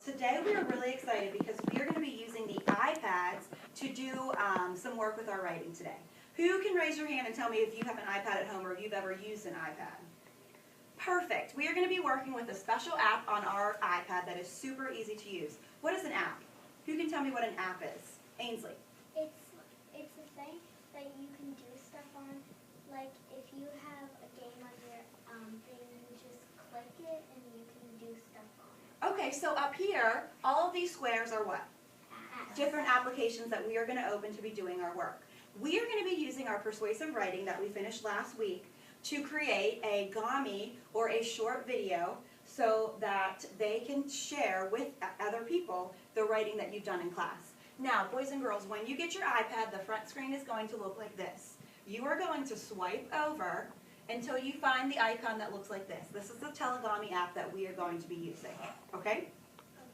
Today we are really excited because we are going to be using the iPads to do some work with our writing today. Who can raise your hand and tell me if you have an iPad at home or if you've ever used an iPad? Perfect. We are going to be working with a special app on our iPad that is super easy to use. What is an app? Who can tell me what an app is? Ainsley. It's a thing that you can do stuff on. Like if you have a game on your thing, you just click it and you can do stuff on it. Okay, so up here, all of these squares are what? Apps. Different applications that we are going to open to be doing our work. We are going to be using our persuasive writing that we finished last week to create a GAMI or a short video so that they can share with other people the writing that you've done in class. Now, boys and girls, when you get your iPad, the front screen is going to look like this. You are going to swipe over until you find the icon that looks like this. This is the Telegami app that we are going to be using, okay?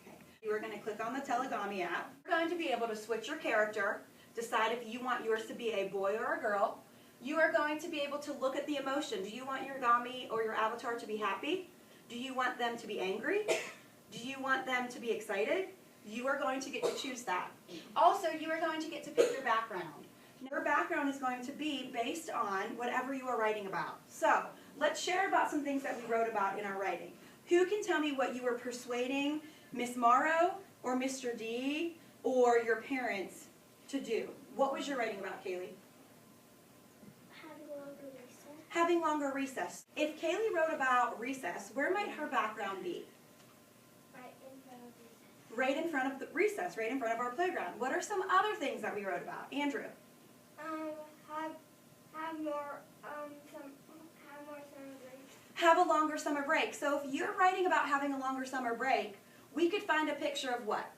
Okay. You are going to click on the Telegami app. You're going to be able to switch your character, decide if you want yours to be a boy or a girl. You are going to be able to look at the emotion. Do you want your Gami or your avatar to be happy? Do you want them to be angry? Do you want them to be excited? You are going to get to choose that. Also, you are going to get to pick your background. Your background is going to be based on whatever you are writing about. So, let's share about some things that we wrote about in our writing. Who can tell me what you were persuading Miss Mauro or Mr. D or your parents to do? What was your writing about, Kaylee? Having longer recess. Having longer recess. If Kaylee wrote about recess, where might her background be? Right in front of recess. Right in front of the recess, right in front of our playground. What are some other things that we wrote about? Andrew? Have more summer break. Have a longer summer break. So if you're writing about having a longer summer break, we could find a picture of what?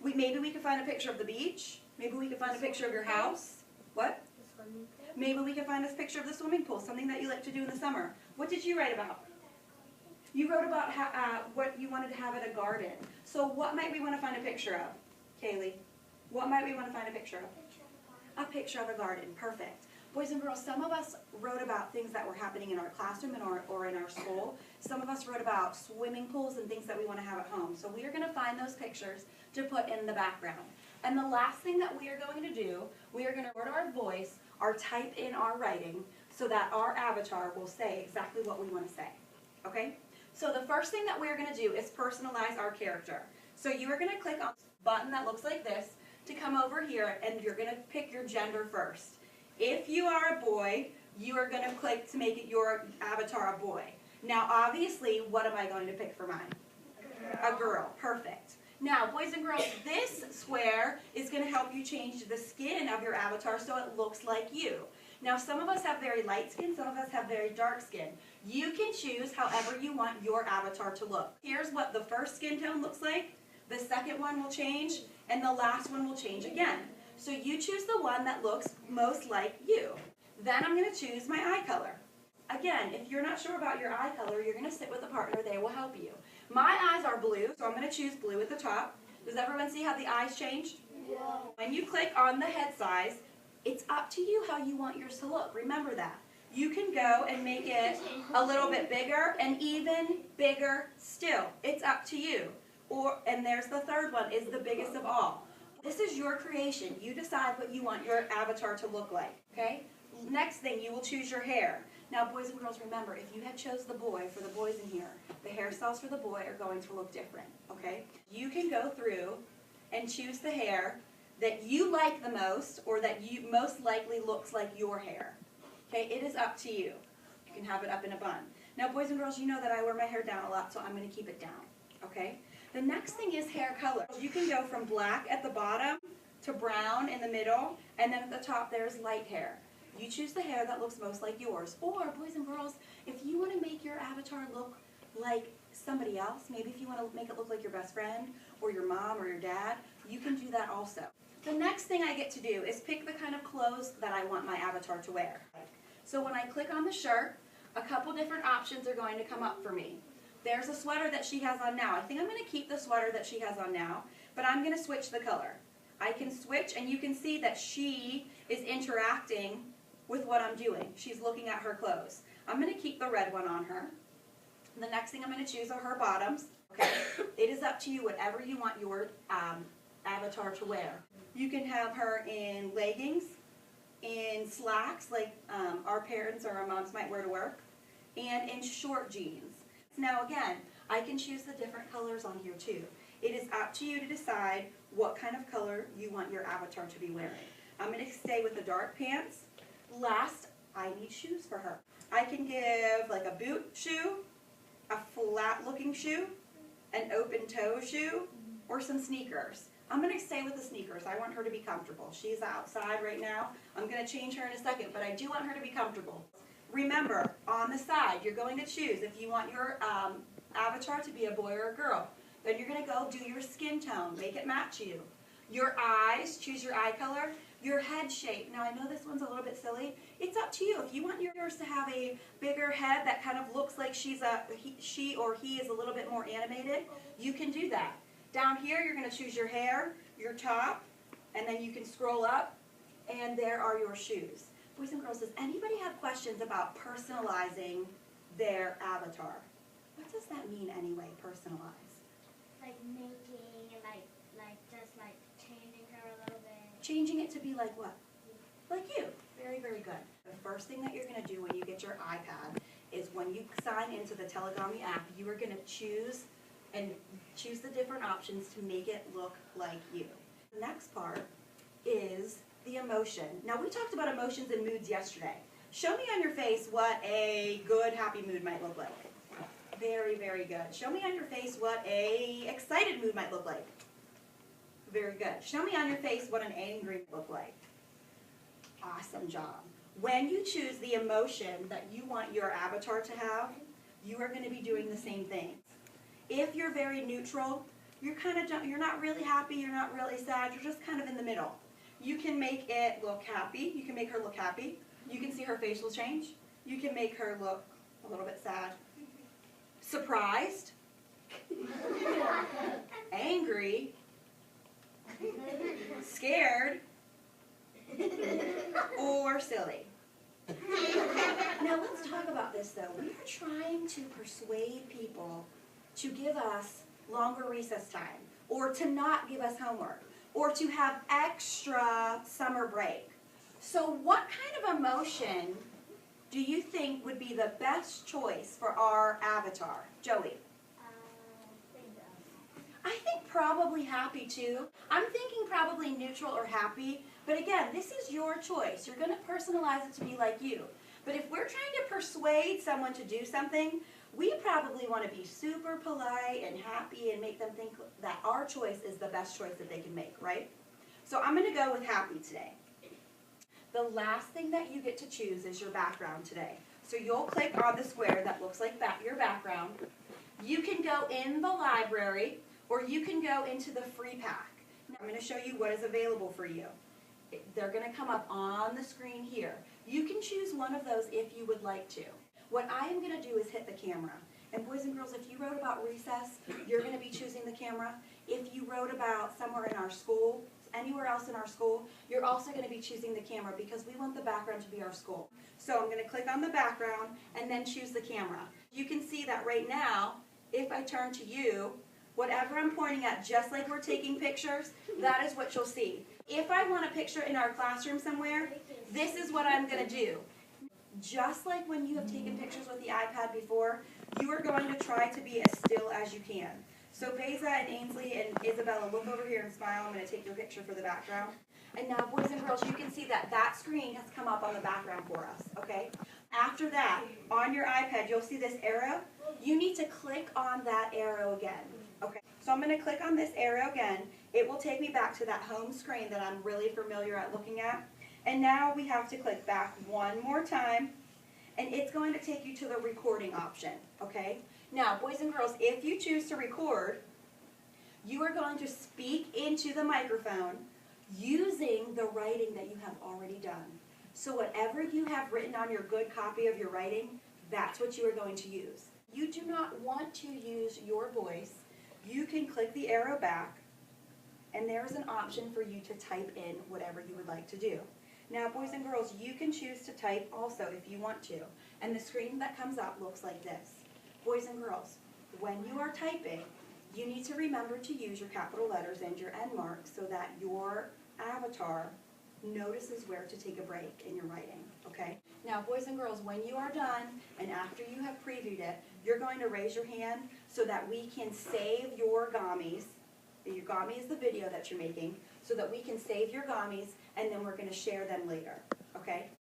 Maybe we could find a picture of the beach. Maybe we could find a picture of your house. What? The swimming pool. Maybe we could find a picture of the swimming pool, something that you like to do in the summer. What did you write about? You wrote about what you wanted to have at a garden. So what might we want to find a picture of, Kaylee? What might we want to find a picture of? A picture of a garden. Perfect. Boys and girls, some of us wrote about things that were happening in our classroom or in our school. Some of us wrote about swimming pools and things that we want to have at home. So we are going to find those pictures to put in the background. And the last thing that we are going to do, we are going to record our voice or type in our writing so that our avatar will say exactly what we want to say. Okay? So the first thing that we are going to do is personalize our character. So you are going to click on the button that looks like this to come over here, and you're going to pick your gender first. If you are a boy, you are going to click to make it your avatar a boy. Now, obviously, what am I going to pick for mine? A girl. Perfect. Now, boys and girls, this square is going to help you change the skin of your avatar so it looks like you. Now, some of us have very light skin, some of us have very dark skin. You can choose however you want your avatar to look. Here's what the first skin tone looks like. The second one will change, and the last one will change again. So you choose the one that looks most like you. Then I'm going to choose my eye color. Again, if you're not sure about your eye color, you're going to sit with a partner. They will help you. My eyes are blue, so I'm going to choose blue at the top. Does everyone see how the eyes changed? Yeah. When you click on the head size, it's up to you how you want yours to look. Remember that. You can go and make it a little bit bigger and even bigger still. It's up to you. And there's the third one, is the biggest of all. This is your creation. You decide what you want your avatar to look like, okay? Next thing, you will choose your hair. Now, boys and girls, remember, if you had chose the boy, for the boys in here, the hairstyles for the boy are going to look different, okay? You can go through and choose the hair that you like the most or that you most likely looks like your hair, okay? It is up to you. You can have it up in a bun. Now, boys and girls, you know that I wear my hair down a lot, so I'm going to keep it down, okay? The next thing is hair color. You can go from black at the bottom to brown in the middle, and then at the top there's light hair. You choose the hair that looks most like yours. Or, boys and girls, if you want to make your avatar look like somebody else, maybe if you want to make it look like your best friend or your mom or your dad, you can do that also. The next thing I get to do is pick the kind of clothes that I want my avatar to wear. So when I click on the shirt, a couple different options are going to come up for me. There's a sweater that she has on now. I think I'm going to keep the sweater that she has on now, but I'm going to switch the color. I can switch, and you can see that she is interacting with what I'm doing. She's looking at her clothes. I'm going to keep the red one on her. The next thing I'm going to choose are her bottoms. Okay? It is up to you, whatever you want your avatar to wear. You can have her in leggings, in slacks like our parents or our moms might wear to work, and in short jeans. Now again, I can choose the different colors on here too. It is up to you to decide what kind of color you want your avatar to be wearing. I'm going to stay with the dark pants. Last, I need shoes for her. I can give like a boot shoe, a flat looking shoe, an open toe shoe, or some sneakers. I'm going to stay with the sneakers. I want her to be comfortable. She's outside right now. I'm going to change her in a second, but I do want her to be comfortable. Remember, on the side, you're going to choose if you want your avatar to be a boy or a girl. Then you're going to go do your skin tone. Make it match you. Your eyes, choose your eye color. Your head shape. Now, I know this one's a little bit silly. It's up to you. If you want yours to have a bigger head that kind of looks like she or he is a little bit more animated, you can do that. Down here, you're going to choose your hair, your top, and then you can scroll up, and there are your shoes. Boys and girls, does anybody have questions about personalizing their avatar? What does that mean anyway, personalize? Like making, like just like changing her a little bit. Changing it to be like what? Like you. Very, very good. The first thing that you're going to do when you get your iPad is when you sign into the Telegami app, you are going to choose the different options to make it look like you. The next part is the emotion. Now, we talked about emotions and moods yesterday. Show me on your face what a good, happy mood might look like. Very, very good. Show me on your face what a excited mood might look like. Very good. Show me on your face what an angry would look like. Awesome job. When you choose the emotion that you want your avatar to have, you are going to be doing the same thing. If you're very neutral, you're not really happy, you're not really sad, you're just kind of in the middle. You can make it look happy. You can make her look happy. You can see her facial change. You can make her look a little bit sad. Surprised. Angry. Scared. Or silly. Now let's talk about this though. We are trying to persuade people to give us longer recess time, or to not give us homework, or to have extra summer break. So what kind of emotion do you think would be the best choice for our avatar? Joey? I think probably happy too. I'm thinking probably neutral or happy, but again, this is your choice. You're going to personalize it to be like you. But if we're trying to persuade someone to do something, we probably want to be super polite and happy and make them think that our choice is the best choice that they can make, right? So I'm going to go with happy today. The last thing that you get to choose is your background today. So you'll click on the square that looks like your background. You can go in the library, or you can go into the free pack. Now, I'm going to show you what is available for you. They're going to come up on the screen here. You can choose one of those if you would like to. What I am going to do is hit the camera. And boys and girls, if you wrote about recess, you're going to be choosing the camera. If you wrote about somewhere in our school, anywhere else in our school, you're also going to be choosing the camera because we want the background to be our school. So I'm going to click on the background and then choose the camera. You can see that right now, if I turn to you, whatever I'm pointing at, just like we're taking pictures, that is what you'll see. If I want a picture in our classroom somewhere, this is what I'm going to do. Just like when you have taken pictures with the iPad before, you are going to try to be as still as you can. So Beza and Ainsley and Isabella, look over here and smile. I'm going to take your picture for the background. And now, boys and girls, you can see that that screen has come up on the background for us, okay? After that, on your iPad, you'll see this arrow. You need to click on that arrow again, okay? So I'm going to click on this arrow again. It will take me back to that home screen that I'm really familiar at looking at. And now we have to click back one more time, and it's going to take you to the recording option, okay? Now, boys and girls, if you choose to record, you are going to speak into the microphone using the writing that you have already done. So whatever you have written on your good copy of your writing, that's what you are going to use. You do not want to use your voice. You can click the arrow back, and there's an option for you to type in whatever you would like to do. Now, boys and girls, you can choose to type also if you want to, and the screen that comes up looks like this. Boys and girls, when you are typing, You need to remember to use your capital letters and your end marks so that your avatar notices where to take a break in your writing, okay? Now, boys and girls, when you are done and after you have previewed it, you're going to raise your hand so that we can save your gummies. Your gummy is the video that you're making, so that we can save your gummies, and then we're going to share them later, okay?